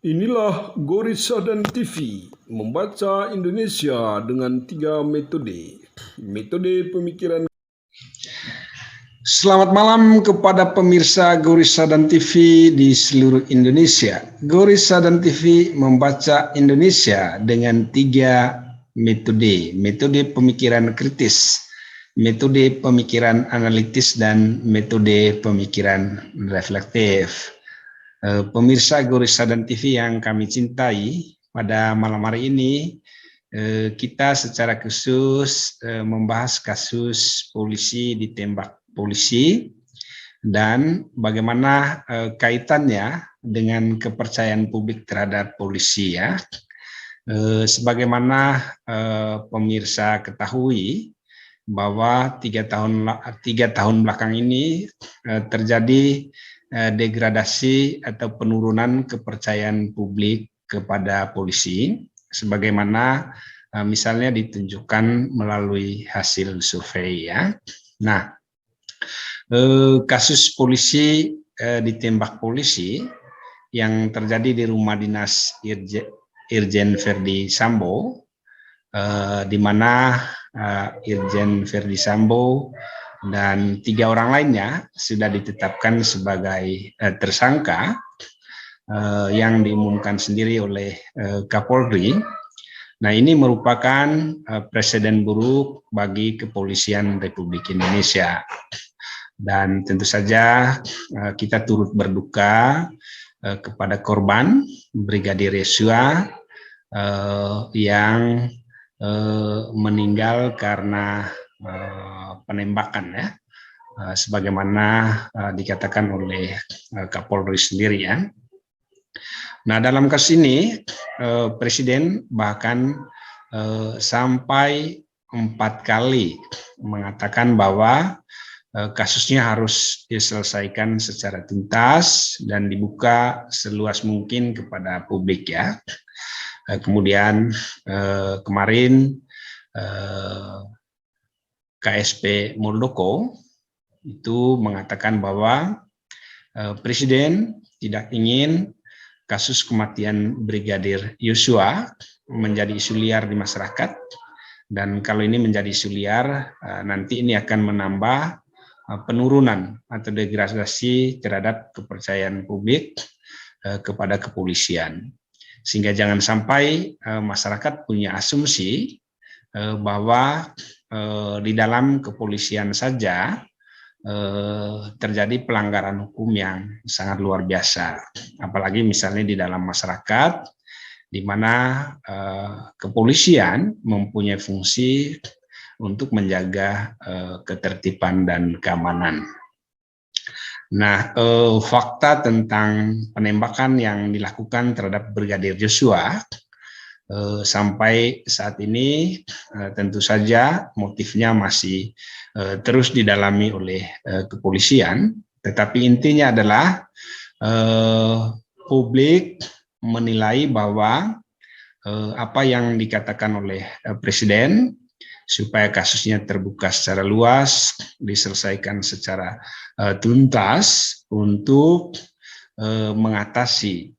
Inilah Gorissa dan TV, membaca Indonesia dengan 3 metode. Metode pemikiran. Selamat malam kepada pemirsa Gorissa dan TV di seluruh Indonesia. Gorissa dan TV membaca Indonesia dengan 3 metode. Metode pemikiran kritis, metode pemikiran analitis, dan metode pemikiran reflektif. Pemirsa Gorissa dan TV yang kami cintai, pada malam hari ini kita secara khusus membahas kasus polisi ditembak polisi dan bagaimana kaitannya dengan kepercayaan publik terhadap polisi ya. Sebagaimana pemirsa ketahui bahwa 3 tahun belakang ini terjadi degradasi atau penurunan kepercayaan publik kepada polisi, sebagaimana misalnya ditunjukkan melalui hasil survei ya. Nah, kasus polisi ditembak polisi yang terjadi di rumah dinas Irjen Verdi Sambo, di mana Irjen Verdi Sambo dan 3 orang lainnya sudah ditetapkan sebagai tersangka yang diumumkan sendiri oleh Kapolri. Nah, ini merupakan presiden buruk bagi kepolisian Republik Indonesia. Dan tentu saja kita turut berduka kepada korban Brigadir Yosua yang meninggal karena penembakan ya, sebagaimana dikatakan oleh Kapolri sendiri ya. Nah, dalam kasus ini Presiden bahkan sampai 4 kali mengatakan bahwa kasusnya harus diselesaikan secara tuntas dan dibuka seluas mungkin kepada publik ya. Kemudian kemarin KSP Muldoko itu mengatakan bahwa Presiden tidak ingin kasus kematian Brigadir Yosua menjadi isu liar di masyarakat, dan kalau ini menjadi isu liar nanti ini akan menambah penurunan atau degradasi terhadap kepercayaan publik kepada kepolisian, sehingga jangan sampai masyarakat punya asumsi bahwa di dalam kepolisian saja terjadi pelanggaran hukum yang sangat luar biasa, apalagi misalnya di dalam masyarakat, di mana kepolisian mempunyai fungsi untuk menjaga ketertiban dan keamanan. Nah, fakta tentang penembakan yang dilakukan terhadap Brigadir Yosua sampai saat ini tentu saja motifnya masih terus didalami oleh kepolisian, tetapi intinya adalah publik menilai bahwa apa yang dikatakan oleh Presiden supaya kasusnya terbuka secara luas, diselesaikan secara tuntas untuk mengatasi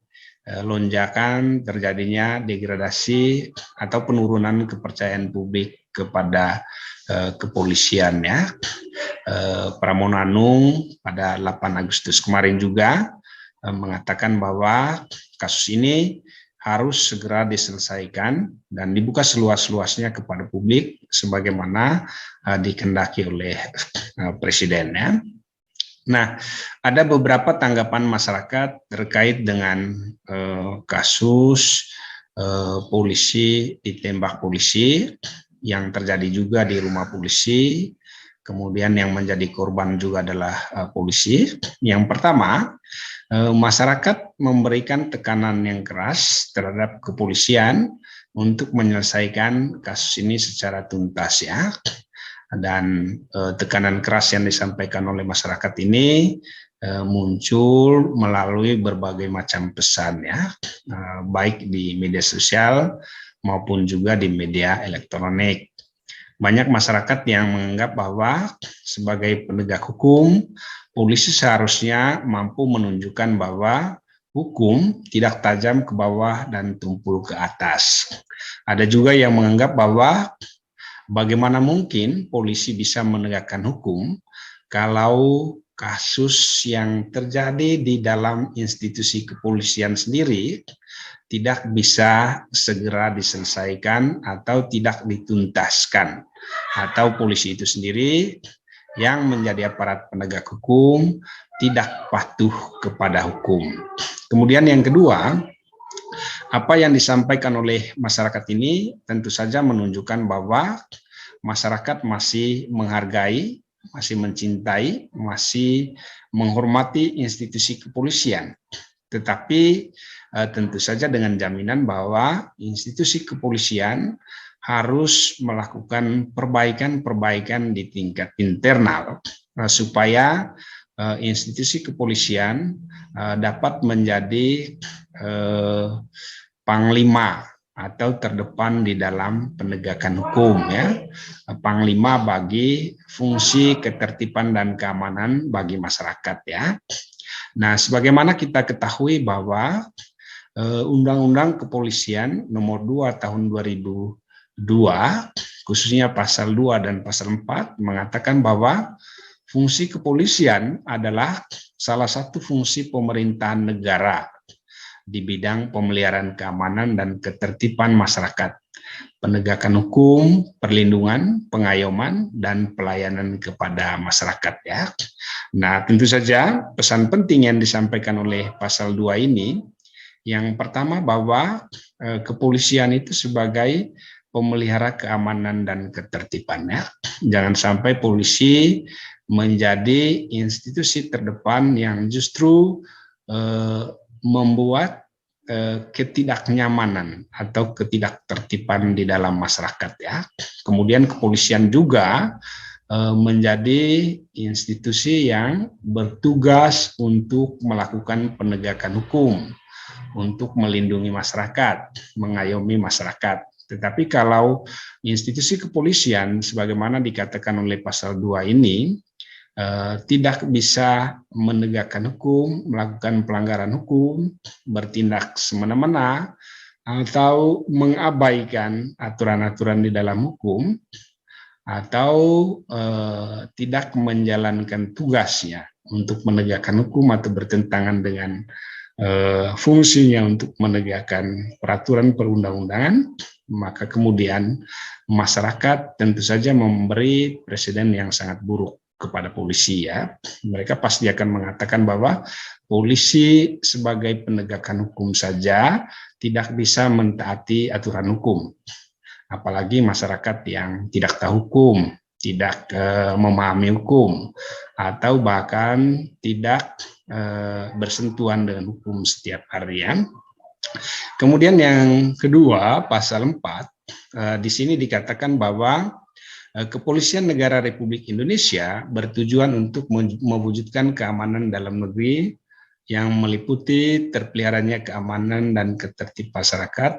lonjakan terjadinya degradasi atau penurunan kepercayaan publik kepada kepolisian ya. Pramono Anung pada 8 Agustus kemarin juga mengatakan bahwa kasus ini harus segera diselesaikan dan dibuka seluas-luasnya kepada publik sebagaimana dikehendaki oleh Presiden ya. Nah, ada beberapa tanggapan masyarakat terkait dengan kasus polisi ditembak polisi yang terjadi juga di rumah polisi, kemudian yang menjadi korban juga adalah polisi. Yang pertama, masyarakat memberikan tekanan yang keras terhadap kepolisian untuk menyelesaikan kasus ini secara tuntas ya. Dan tekanan keras yang disampaikan oleh masyarakat ini muncul melalui berbagai macam pesan ya, baik di media sosial maupun juga di media elektronik. Banyak masyarakat yang menganggap bahwa sebagai penegak hukum, polisi seharusnya mampu menunjukkan bahwa hukum tidak tajam ke bawah dan tumpul ke atas. Ada juga yang menganggap bahwa bagaimana mungkin polisi bisa menegakkan hukum kalau kasus yang terjadi di dalam institusi kepolisian sendiri tidak bisa segera diselesaikan atau tidak dituntaskan, atau polisi itu sendiri yang menjadi aparat penegak hukum tidak patuh kepada hukum. Kemudian yang kedua, apa yang disampaikan oleh masyarakat ini tentu saja menunjukkan bahwa masyarakat masih menghargai, masih mencintai, masih menghormati institusi kepolisian. Tetapi tentu saja dengan jaminan bahwa institusi kepolisian harus melakukan perbaikan-perbaikan di tingkat internal supaya institusi kepolisian dapat menjadi panglima atau terdepan di dalam penegakan hukum, ya, panglima bagi fungsi ketertiban dan keamanan bagi masyarakat, ya. Nah, sebagaimana kita ketahui bahwa Undang-Undang Kepolisian Nomor 2 Tahun 2002, khususnya Pasal 2 dan Pasal 4 mengatakan bahwa fungsi kepolisian adalah salah satu fungsi pemerintahan negara di bidang pemeliharaan keamanan dan ketertiban masyarakat, penegakan hukum, perlindungan, pengayoman, dan pelayanan kepada masyarakat, ya. Nah, tentu saja pesan penting yang disampaikan oleh Pasal 2 ini, yang pertama bahwa kepolisian itu sebagai pemelihara keamanan dan ketertibannya. Jangan sampai polisi menjadi institusi terdepan yang justru membuat ketidaknyamanan atau ketidaktertiban di dalam masyarakat, ya. Kemudian kepolisian juga menjadi institusi yang bertugas untuk melakukan penegakan hukum, untuk melindungi masyarakat, mengayomi masyarakat. Tetapi kalau institusi kepolisian sebagaimana dikatakan oleh Pasal 2 ini tidak bisa menegakkan hukum, melakukan pelanggaran hukum, bertindak semena-mena, atau mengabaikan aturan-aturan di dalam hukum, atau tidak menjalankan tugasnya untuk menegakkan hukum atau bertentangan dengan fungsinya untuk menegakkan peraturan perundang-undangan, maka kemudian masyarakat tentu saja memberi presiden yang sangat buruk kepada polisi, ya. Mereka pasti akan mengatakan bahwa polisi sebagai penegakan hukum saja tidak bisa mentaati aturan hukum, apalagi masyarakat yang tidak tahu hukum, tidak memahami hukum, atau bahkan tidak bersentuhan dengan hukum setiap harian. Kemudian yang kedua, Pasal 4, di sini dikatakan bahwa Kepolisian Negara Republik Indonesia bertujuan untuk mewujudkan keamanan dalam negeri yang meliputi terpeliharanya keamanan dan ketertiban masyarakat,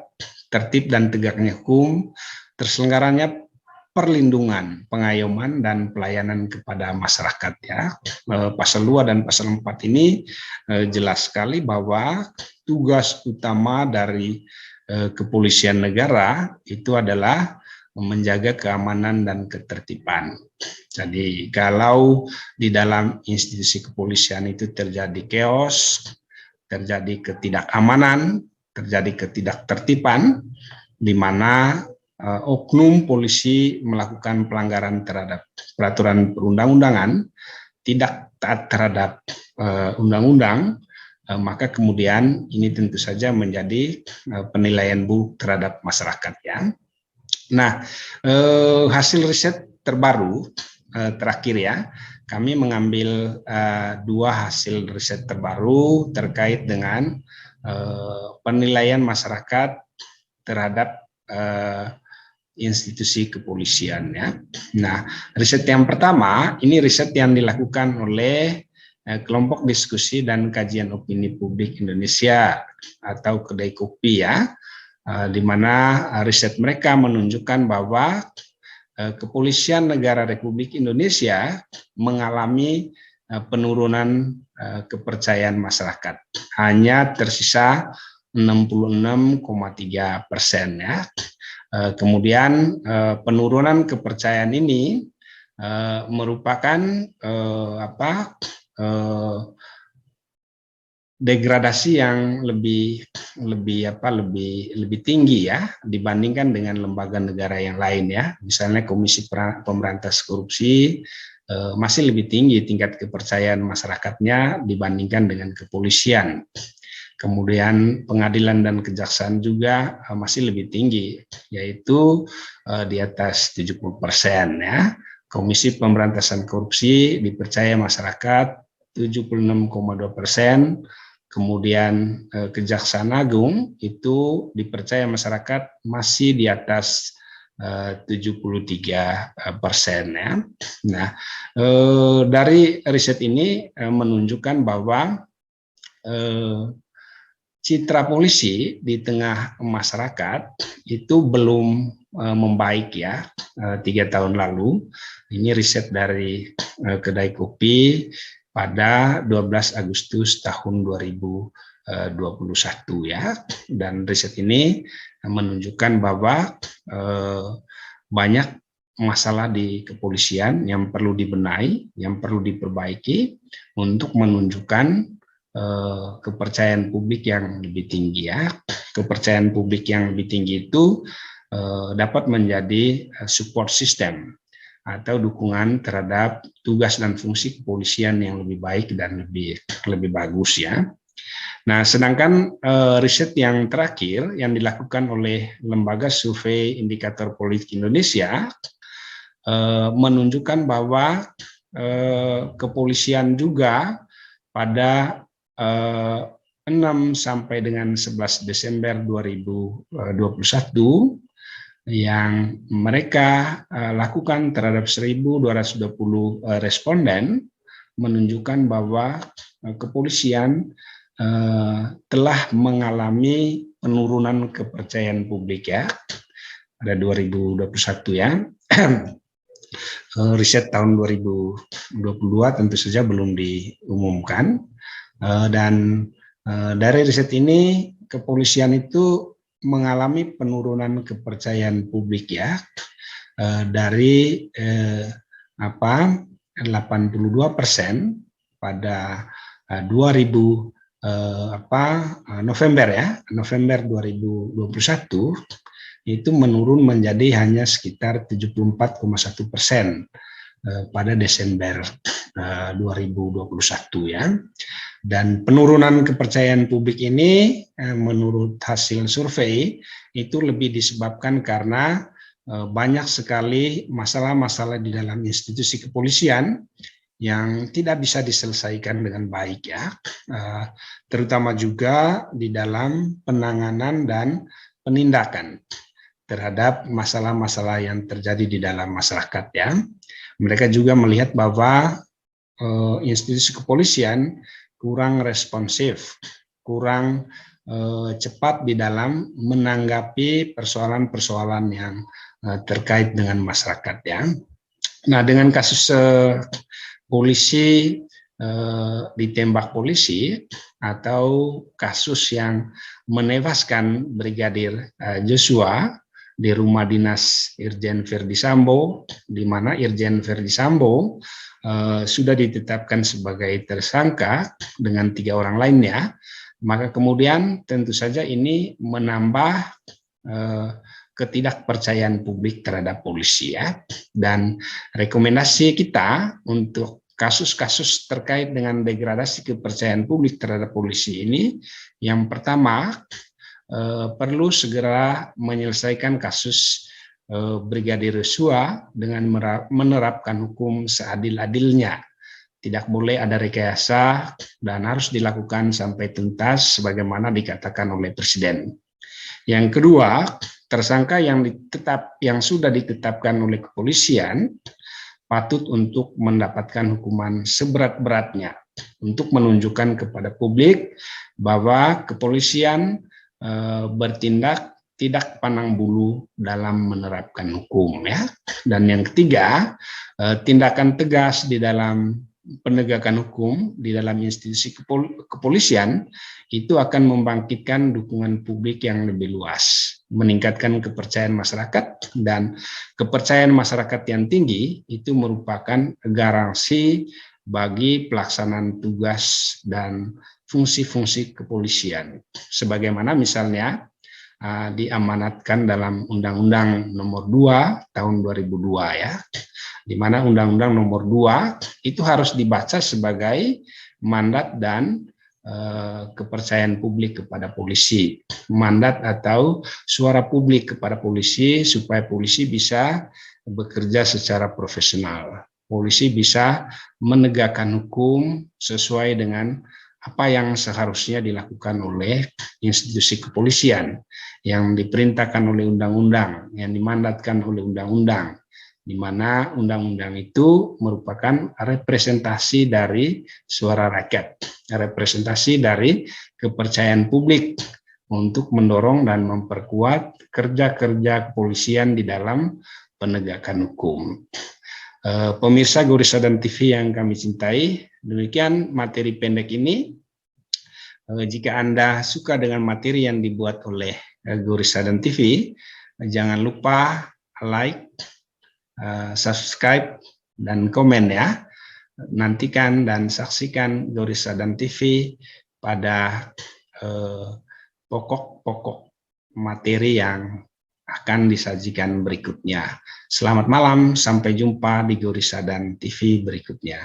tertib dan tegaknya hukum, terselenggaranya perlindungan, pengayoman, dan pelayanan kepada masyarakat, ya. Pasal 2 dan Pasal 4 ini jelas sekali bahwa tugas utama dari kepolisian negara itu adalah menjaga keamanan dan ketertiban. Jadi kalau di dalam institusi kepolisian itu terjadi chaos, terjadi ketidakamanan, terjadi ketidaktertiban, di mana oknum polisi melakukan pelanggaran terhadap peraturan perundang-undangan, tidak taat terhadap undang-undang, maka kemudian ini tentu saja menjadi penilaian buruk terhadap masyarakat, ya. Nah, hasil riset terbaru terakhir, ya, kami mengambil 2 hasil riset terbaru terkait dengan penilaian masyarakat terhadap institusi kepolisian, ya. Nah, riset yang pertama ini riset yang dilakukan oleh kelompok diskusi dan kajian opini publik Indonesia atau Kedai Kopi, ya. Di mana riset mereka menunjukkan bahwa Kepolisian Negara Republik Indonesia mengalami penurunan kepercayaan masyarakat. Hanya tersisa 66,3% ya. Kemudian penurunan kepercayaan ini merupakan degradasi yang lebih tinggi ya dibandingkan dengan lembaga negara yang lain ya. Misalnya Komisi Pemberantasan Korupsi masih lebih tinggi tingkat kepercayaan masyarakatnya dibandingkan dengan kepolisian. Kemudian pengadilan dan kejaksaan juga masih lebih tinggi, yaitu di atas 70% ya. Komisi Pemberantasan Korupsi dipercaya masyarakat 76,2%, kemudian Kejaksaan Agung itu dipercaya masyarakat masih di atas 73% ya. Nah, dari riset ini menunjukkan bahwa citra polisi di tengah masyarakat itu belum membaik ya 3 tahun lalu. Ini riset dari Kedai Kopi pada 12 Agustus tahun 2021 ya. Dan riset ini menunjukkan bahwa banyak masalah di kepolisian yang perlu dibenahi, yang perlu diperbaiki untuk menunjukkan kepercayaan publik yang lebih tinggi ya. Kepercayaan publik yang lebih tinggi itu dapat menjadi support system atau dukungan terhadap tugas dan fungsi kepolisian yang lebih baik dan lebih bagus ya. Nah, sedangkan riset yang terakhir yang dilakukan oleh Lembaga Survei Indikator Politik Indonesia menunjukkan bahwa kepolisian juga pada 6 sampai dengan 11 Desember 2021 yang mereka lakukan terhadap 1.220 responden menunjukkan bahwa kepolisian telah mengalami penurunan kepercayaan publik ya pada 2021 ya. Riset tahun 2022 tentu saja belum diumumkan. Dan dari riset ini kepolisian itu mengalami penurunan kepercayaan publik ya dari 82% pada November 2021 itu menurun menjadi hanya sekitar 74,1% pada Desember 2021 ya. Dan penurunan kepercayaan publik ini menurut hasil survei itu lebih disebabkan karena banyak sekali masalah-masalah di dalam institusi kepolisian yang tidak bisa diselesaikan dengan baik ya, terutama juga di dalam penanganan dan penindakan terhadap masalah-masalah yang terjadi di dalam masyarakat ya. Mereka juga melihat bahwa institusi kepolisian kurang responsif, kurang cepat di dalam menanggapi persoalan-persoalan yang terkait dengan masyarakat ya. Nah, dengan kasus polisi ditembak polisi atau kasus yang menewaskan Brigadir Joshua di rumah dinas Irjen Verdi Sambo, di mana Irjen Verdi Sambo sudah ditetapkan sebagai tersangka dengan 3 orang lainnya, maka kemudian tentu saja ini menambah ketidakpercayaan publik terhadap polisi ya. Dan rekomendasi kita untuk kasus-kasus terkait dengan degradasi kepercayaan publik terhadap polisi ini, yang pertama perlu segera menyelesaikan kasus Brigadir Joshua dengan menerapkan hukum seadil-adilnya. Tidak boleh ada rekayasa dan harus dilakukan sampai tuntas sebagaimana dikatakan oleh Presiden. Yang kedua, tersangka yang sudah ditetapkan oleh kepolisian patut untuk mendapatkan hukuman seberat-beratnya untuk menunjukkan kepada publik bahwa kepolisian bertindak tidak pandang bulu dalam menerapkan hukum ya. Dan yang ketiga, tindakan tegas di dalam penegakan hukum di dalam institusi kepolisian itu akan membangkitkan dukungan publik yang lebih luas, meningkatkan kepercayaan masyarakat, dan kepercayaan masyarakat yang tinggi itu merupakan garansi bagi pelaksanaan tugas dan fungsi-fungsi kepolisian. Sebagaimana misalnya diamanatkan dalam Undang-Undang Nomor 2 Tahun 2002 ya, di mana Undang-Undang Nomor 2 itu harus dibaca sebagai mandat dan kepercayaan publik kepada polisi, mandat atau suara publik kepada polisi supaya polisi bisa bekerja secara profesional. Polisi bisa menegakkan hukum sesuai dengan apa yang seharusnya dilakukan oleh institusi kepolisian yang diperintahkan oleh undang-undang, yang dimandatkan oleh undang-undang, di mana undang-undang itu merupakan representasi dari suara rakyat, representasi dari kepercayaan publik untuk mendorong dan memperkuat kerja-kerja kepolisian di dalam penegakan hukum. Pemirsa Gori Sadan TV yang kami cintai, demikian materi pendek ini. Jika Anda suka dengan materi yang dibuat oleh Gori Sadan TV, jangan lupa like, subscribe, dan komen ya. Nantikan dan saksikan Gori Sadan TV pada pokok-pokok materi yang akan disajikan berikutnya. Selamat malam, sampai jumpa di Gori Sadan TV berikutnya.